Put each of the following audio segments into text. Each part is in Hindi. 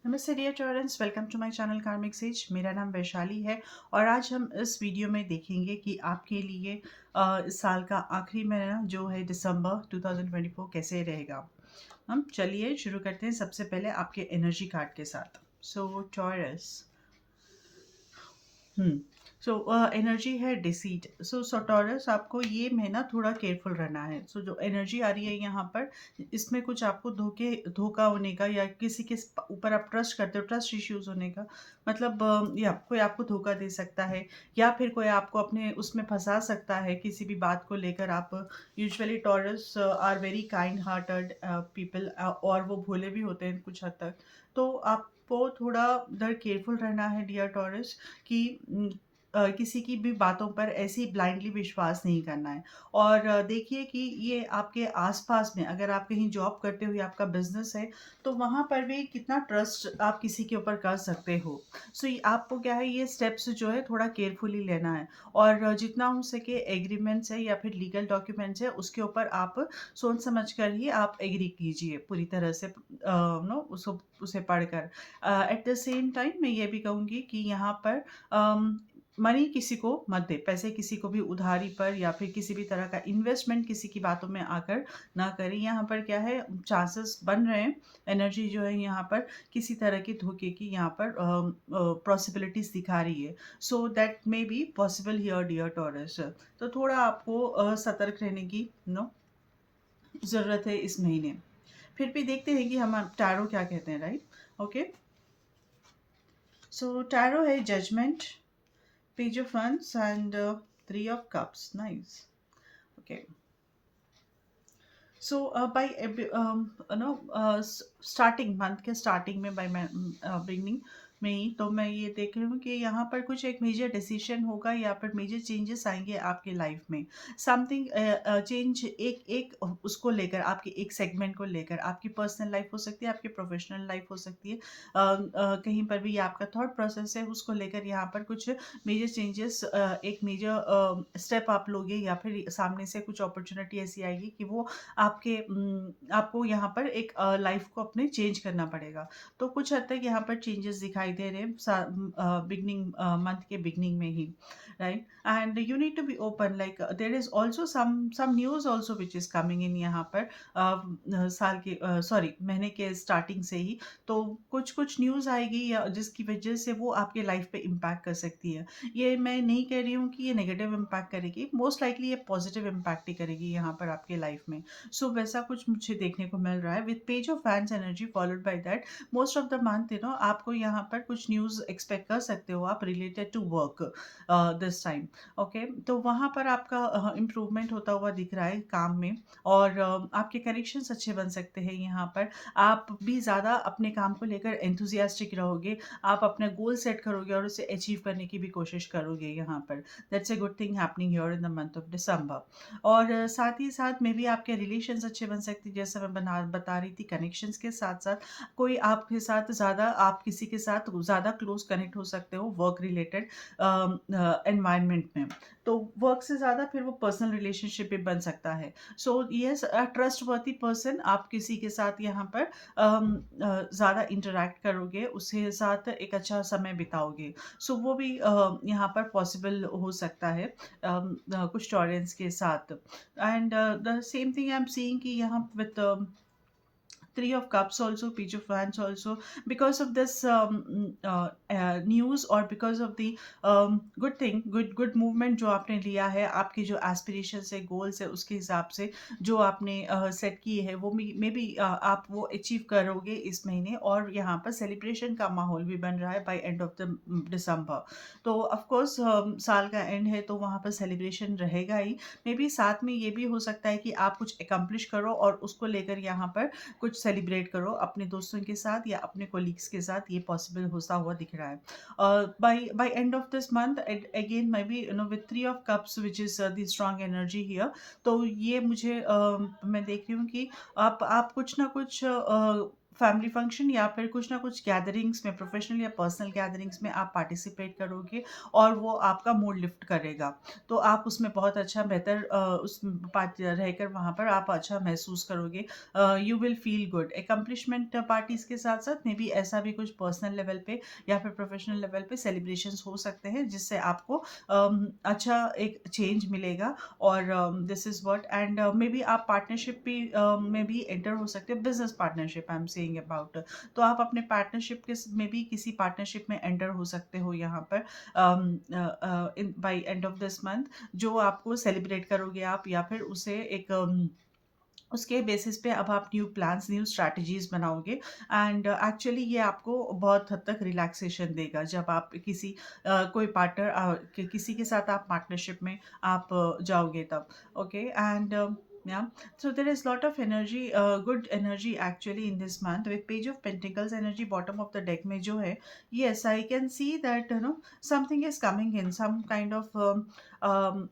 नमस्ते dear Taureans, welcome to my channel karmic sage. मेरा नाम वैशाली है और आज हम इस वीडियो में देखेंगे कि आपके लिए इस साल का आखिरी महीना जो है दिसंबर 2024 कैसे रहेगा। हम चलिए शुरू करते हैं सबसे पहले आपके एनर्जी कार्ड के साथ। सो टॉरस, सो एनर्जी है डिसीट। सो टॉरस, आपको ये महीना थोड़ा केयरफुल रहना है। जो एनर्जी आ रही है यहाँ पर, इसमें कुछ आपको धोखा होने का या किसी के ऊपर आप ट्रस्ट करते हो, ट्रस्ट इश्यूज होने का मतलब, या कोई आपको धोखा दे सकता है या फिर कोई आपको अपने उसमें फंसा सकता है किसी भी बात को लेकर। आप usually Taurus are very kind hearted people, और वो भोले भी होते हैं कुछ हद तक। तो आपको थोड़ा उधर केयरफुल रहना है डियर टॉरस, कि किसी की भी बातों पर ऐसे ही ब्लाइंडली विश्वास नहीं करना है। और देखिए कि ये आपके आसपास में, अगर आप कहीं जॉब करते हो या आपका बिजनेस है, तो वहाँ पर भी कितना ट्रस्ट आप किसी के ऊपर कर सकते हो। ये आपको क्या है, ये स्टेप्स जो है थोड़ा केयरफुली लेना है। और जितना हो सके एग्रीमेंट्स है या फिर लीगल डॉक्यूमेंट्स है, उसके ऊपर आप सोच समझ कर ही आप एग्री कीजिए पूरी तरह से, नो उसको उसे पढ़कर। एट द सेम टाइम मैं ये भी कहूँगी कि यहाँ पर मनी किसी को मत दे, पैसे किसी को भी उधारी पर या फिर किसी भी तरह का इन्वेस्टमेंट किसी की बातों में आकर ना करें। यहाँ पर क्या है, चांसेस बन रहे हैं, एनर्जी जो है यहाँ पर किसी तरह की धोखे की यहाँ पर पॉसिबिलिटीज दिखा रही है। So that may be possible here dear Taurus. तो थोड़ा आपको सतर्क रहने की ज़रूरत है इस महीने। फिर भी देखते हैं कि हम टैरो क्या कहते हैं, राइट? ओके, सो टैरो है judgement, Page of Wands and Three of Cups. Nice. Okay. By starting month के starting में, by beginning में ही तो मैं ये देख रही हूँ कि यहाँ पर कुछ एक मेजर डिसीजन होगा या फिर मेजर चेंजेस आएंगे आपके लाइफ में। समथिंग चेंज, एक एक उसको लेकर, आपके एक सेगमेंट को लेकर, आपकी पर्सनल लाइफ हो सकती है, आपकी प्रोफेशनल लाइफ हो सकती है, कहीं पर भी ये आपका थॉट प्रोसेस है, उसको लेकर यहाँ पर कुछ मेजर चेंजेस, एक मेजर स्टेप आप लोगे या फिर सामने से कुछ अपॉर्चुनिटी ऐसी आएगी कि वो आपको यहाँ पर एक लाइफ को अपने चेंज करना पड़ेगा। तो कुछ हद तक यहाँ पर चेंजेस दिखाई दे रहे हैं बिगनिंग, मंथ के बिगनिंग में ही, right? And you need to be open, like there is also some news also which is coming in यहाँ पर, साल के सॉरी महीने के स्टार्टिंग से ही। तो कुछ कुछ न्यूज़ आएगी या जिसकी वजह से वो आपके लाइफ पे इम्पैक्ट कर सकती है। ये मैं नहीं कह रही हूँ कि ये नेगेटिव इम्पैक्ट करेगी, मोस्ट लाइकली ये पॉजिटिव इम्पैक्ट ही करेगी यहाँ पर आपके लाइफ में। वैसा कुछ मुझे देखने को मिल रहा है with page of fans energy followed by that. Most of the month आपको यहाँ पर कुछ न्यूज़ एक्सपेक्ट कर सकते हो आप, related to work this time. Okay, तो वहाँ पर आपका इम्प्रूवमेंट होता हुआ दिख रहा है काम में। और आपके कनेक्शंस अच्छे बन सकते हैं यहाँ पर। आप भी ज़्यादा अपने काम को लेकर एंथुजियास्टिक रहोगे, आप अपना गोल सेट करोगे और उसे अचीव करने की भी कोशिश करोगे यहाँ पर। That's a good thing happening here in the month of December. और साथ ही साथ में भी आपके रिलेशंस अच्छे बन सकते हैं, जैसे मैं बता रही थी, कनेक्शंस के साथ साथ कोई आपके साथ ज़्यादा, आप किसी के साथ ज़्यादा क्लोज कनेक्ट हो सकते हो वर्क रिलेटेड एनवायरनमेंट में। तो वर्क से ज़्यादा फिर वो पर्सनल रिलेशनशिप भी बन सकता है। सो यस, अ ट्रस्ट वर्दी पर्सन, आप किसी के साथ यहाँ पर ज़्यादा इंटरेक्ट करोगे, उसके साथ एक अच्छा समय बिताओगे। वो भी यहाँ पर पॉसिबल हो सकता है कुछ टॉरेंस के साथ। And the same thing I am seeing कि यहाँ with Three of Cups also, Page of Wands also, because of this news, or because of the good thing, good movement जो आपने लिया है, आपकी जो aspirations है, goals है, उसके हिसाब से जो आपने सेट किए है, वो मे बी आप वो अचीव करोगे इस महीने। और यहाँ पर सेलिब्रेशन का माहौल भी बन रहा है by end of the December. तो ऑफ कोर्स साल का एंड है तो वहाँ पर सेलिब्रेशन रहेगा ही। मे बी साथ में ये भी हो सकता है कि आप कुछ अकम्प्लिश करो और उसको लेकर यहाँ पर कुछ सेलिब्रेट करो अपने दोस्तों के साथ या अपने कोलीग्स के साथ। ये पॉसिबल होता हुआ दिख रहा है by end of this month. Again may be with three of cups which is the strong energy here. तो ये मुझे मैं देख रही हूँ कि आप कुछ ना कुछ फैमिली फंक्शन या फिर कुछ ना कुछ गैदरिंग्स में, प्रोफेशनल या पर्सनल गैदरिंग्स में आप पार्टिसिपेट करोगे और वो आपका मूड लिफ्ट करेगा। तो आप उसमें बहुत अच्छा बेहतर उस पार्ट रहकर वहाँ पर आप अच्छा महसूस करोगे। You will feel good. Accomplishment parties के साथ-साथ मे बी ऐसा भी कुछ पर्सनल लेवल पे या फिर प्रोफेशनल लेवल पे सेलिब्रेशंस हो सकते हैं, जिससे आपको अच्छा एक चेंज मिलेगा। और this is what and may be आप पार्टनरशिप भी में भी एंटर हो सकते हो, business partnership I am saying about. तो आप अपने पार्टनरशिप के में भी किसी पार्टनरशिप में एंटर हो सकते हो यहाँ पर in by end of this month, जो आपको सेलिब्रेट करोगे आप, या फिर उसे एक उसके बेसिस पे अब आप न्यू प्लान्स, न्यू स्ट्रैटेजीज बनाओगे। एंड एक्चुअली ये आपको बहुत हद तक रिलैक्सेशन देगा जब आप किसी कोई पार्टनर किसी के साथ आप पार्टनरशिप में आप जाओगे तब। Okay and yeah, so there is lot of energy, good energy actually in this month with page of pentacles energy bottom of the deck में जो है, yes I can see that something is coming in, some kind of um,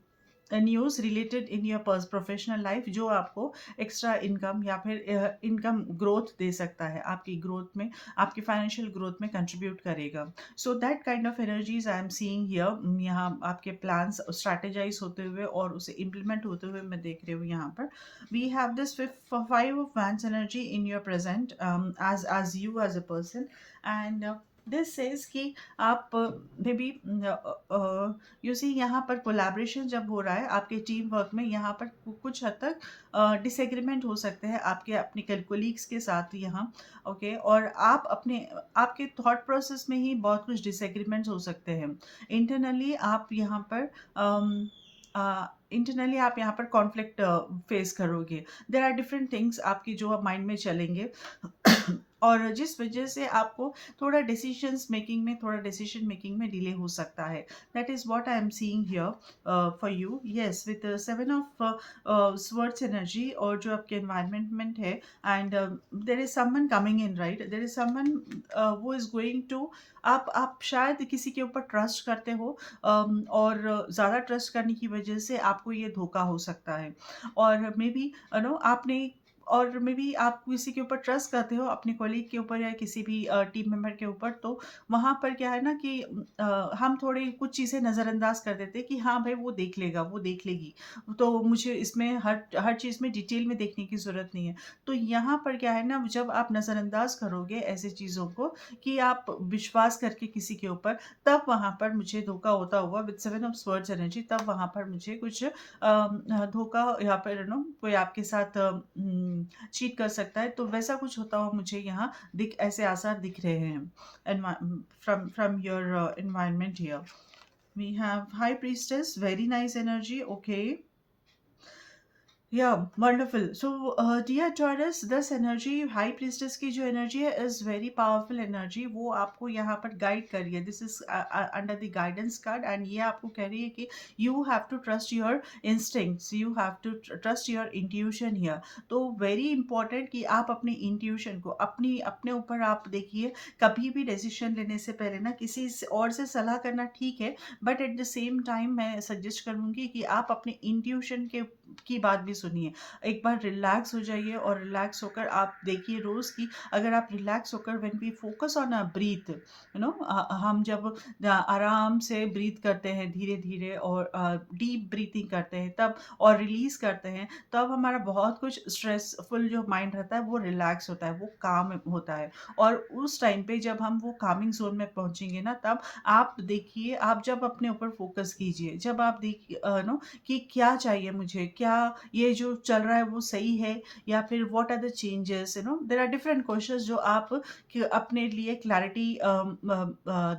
news related in your professional life, जो आपको एक्स्ट्रा इनकम या फिर इनकम ग्रोथ दे सकता है, आपकी ग्रोथ में, आपकी फाइनेंशियल ग्रोथ में कंट्रीब्यूट करेगा। So that kind of energies I am seeing here. यहाँ आपके प्लान्स स्ट्रैटेजाइज होते हुए और उसे इम्प्लीमेंट होते हुए मैं देख रही हूँ यहाँ पर। We have this five of wands energy in your present as you as a person and this says कि आप मे बी यू सी यहाँ पर कोलैबोरेशन जब हो रहा है आपके टीम वर्क में, यहाँ पर कुछ हद तक डिसएग्रीमेंट हो सकते हैं आपके अपने कोलीग्स के साथ यहाँ। ओके और आप अपने आपके थॉट प्रोसेस में ही बहुत कुछ डिसएग्रीमेंट्स हो सकते हैं। इंटरनली आप यहाँ पर इंटरनली आप यहाँ पर कॉन्फ्लिक्ट फेस करोगे। देर आर डिफरेंट थिंग्स आपकी जो माइंड में चलेंगे और जिस वजह से आपको थोड़ा डिसीजन मेकिंग में डिले हो सकता है। That is what I am seeing here for you. Yes with 7 of swords energy और जो आपके एनवायरमेंट है and there is someone coming in, right, there is someone वो इज गोइंग टू, आप शायद किसी के ऊपर ट्रस्ट करते हो और ज़्यादा ट्रस्ट करने की वजह से आपको ये धोखा हो सकता है। और मे बी नो आपने और मे बी आप किसी के ऊपर ट्रस्ट करते हो, अपने कॉलीग के ऊपर या किसी भी टीम मेंबर के ऊपर, तो वहाँ पर क्या है ना कि हम थोड़े कुछ चीज़ें नज़रअंदाज कर देते हैं कि हाँ भाई वो देख लेगा, वो देख लेगी, तो मुझे इसमें हर हर चीज़ में डिटेल में देखने की ज़रूरत नहीं है। तो यहाँ पर क्या है ना, जब आप नज़रअंदाज करोगे ऐसी चीज़ों को कि आप विश्वास करके किसी के ऊपर, तब वहाँ पर मुझे धोखा होता हुआ विद 7 ऑफ स्वर्ड्स एनर्जी, तब वहाँ पर मुझे कुछ धोखा या फिर कोई आपके साथ चीट कर सकता है, तो वैसा कुछ होता हुआ मुझे यहाँ दिख ऐसे आसार दिख रहे हैं from your environment here. We have High Priestess, very nice energy. Okay. Yeah, wonderful. So, dear Taurus, this energy, High Priestess की जो energy है is very powerful energy. वो आपको यहाँ पर guide कर रही है. This is under the guidance card and ये आपको कह रही है कि you have to trust your instincts. You have to trust your intuition here. तो very important कि आप अपने intuition को अपने ऊपर आप देखिए, कभी भी decision लेने से पहले ना किसी और से सलाह करना ठीक है, but at the same time मैं सजेस्ट करूँगी कि आप अपने इंट्यूशन के की बात भी सुनिए। एक बार रिलैक्स हो जाइए और रिलैक्स होकर आप देखिए रोज़ की, अगर आप रिलैक्स होकर when we focus on a breath, हम जब आराम से ब्रीथ करते हैं धीरे-धीरे और डीप ब्रीथिंग करते हैं तब और रिलीज़ करते हैं, तब हमारा बहुत कुछ स्ट्रेसफुल जो माइंड रहता है वो रिलैक्स होता है, वो काम होता है। और उस टाइम पे जब हम वो कामिंग ज़ोन में पहुँचेंगे ना, तब आप देखिए, आप जब अपने ऊपर फोकस कीजिए, जब आप देखिए कि क्या चाहिए मुझे, क्या ये जो चल रहा है वो सही है, या फिर what are the changes, there are different questions जो आप अपने लिए क्लैरिटी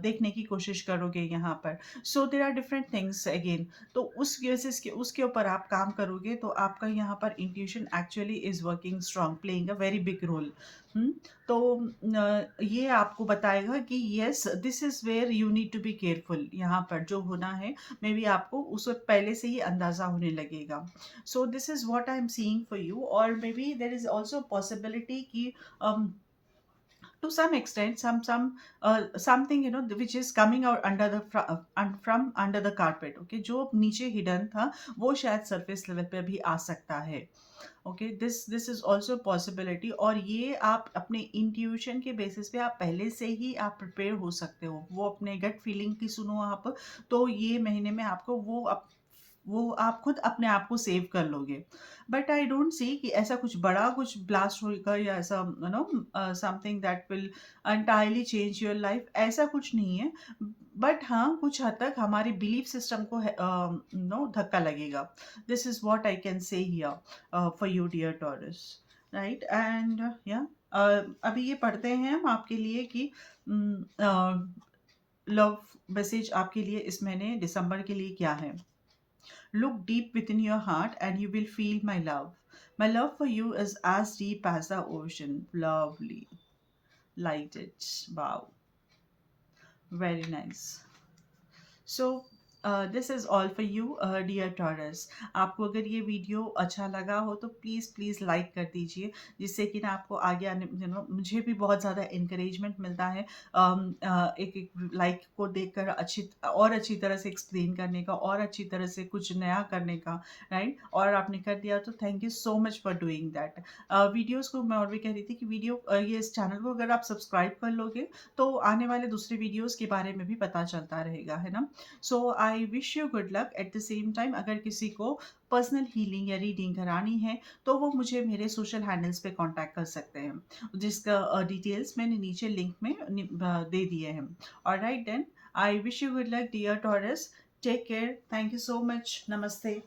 देखने की कोशिश करोगे यहाँ पर। So there are different things again, तो उस बेसिस के उसके ऊपर आप काम करोगे तो आपका यहाँ पर intuition actually is working strong, playing a very big role. तो ये आपको बताएगा कि yes this is where you need to be careful, यहाँ पर जो होना है मे बी आपको उस वक्त पहले से ही अंदाजा होने लगेगा। So this is what I am seeing for you. और maybe there is also possibility कि to some extent, something which is coming out under the from under the carpet. Okay, जो नीचे hidden था वो शायद surface level पे भी आ सकता है. Okay, this is also possibility, और ये आप अपने इंट्यूशन के बेसिस पे आप पहले से ही आप प्रिपेयर हो सकते हो. वो अपने गट फीलिंग की सुनो आप, तो ये महीने में आपको वो आप खुद अपने आप को सेव कर लोगे. बट आई डोंट सी कि ऐसा कुछ बड़ा कुछ ब्लास्ट होगा या ऐसा something that will entirely change your life, ऐसा कुछ नहीं है. बट हाँ, कुछ हद तक हमारे बिलीफ सिस्टम को नो धक्का लगेगा. This is what I can say here for you dear Taurus, right. And या अभी ये पढ़ते हैं हम आपके लिए कि लव मैसेज आपके लिए इस महीने दिसंबर के लिए क्या है. Look deep within your heart and you will feel my love. My love for you is as deep as the ocean. Lovely. Liked it. Wow. Very nice. So this is all for you dear Taurus. आपको अगर ये वीडियो अच्छा लगा हो तो प्लीज़ प्लीज़ लाइक कर दीजिए, जिससे कि ना आपको आगे आने मुझे भी बहुत ज़्यादा इंकरेजमेंट मिलता है एक एक लाइक को देखकर अच्छी तरह से एक्सप्लेन करने का और अच्छी तरह से कुछ नया करने का, राइट. और आपने कर दिया तो thank you so much for doing that. Videos को मैं और भी कह रही थी कि ये इस चैनल को अगर आप सब्सक्राइब कर लोगे तो आने वाले दूसरे वीडियोज़ के बारे में भी पता चलता रहेगा, है ना. So I wish you good luck. At the same time अगर किसी को पर्सनल हीलिंग या रीडिंग करानी है तो वो मुझे मेरे सोशल हैंडल्स पे कांटेक्ट कर सकते हैं, जिसका डिटेल्स मैंने नीचे लिंक में दे दिए हैं. Alright then, I wish you good luck dear Taurus. Take care. Thank you so much. नमस्ते.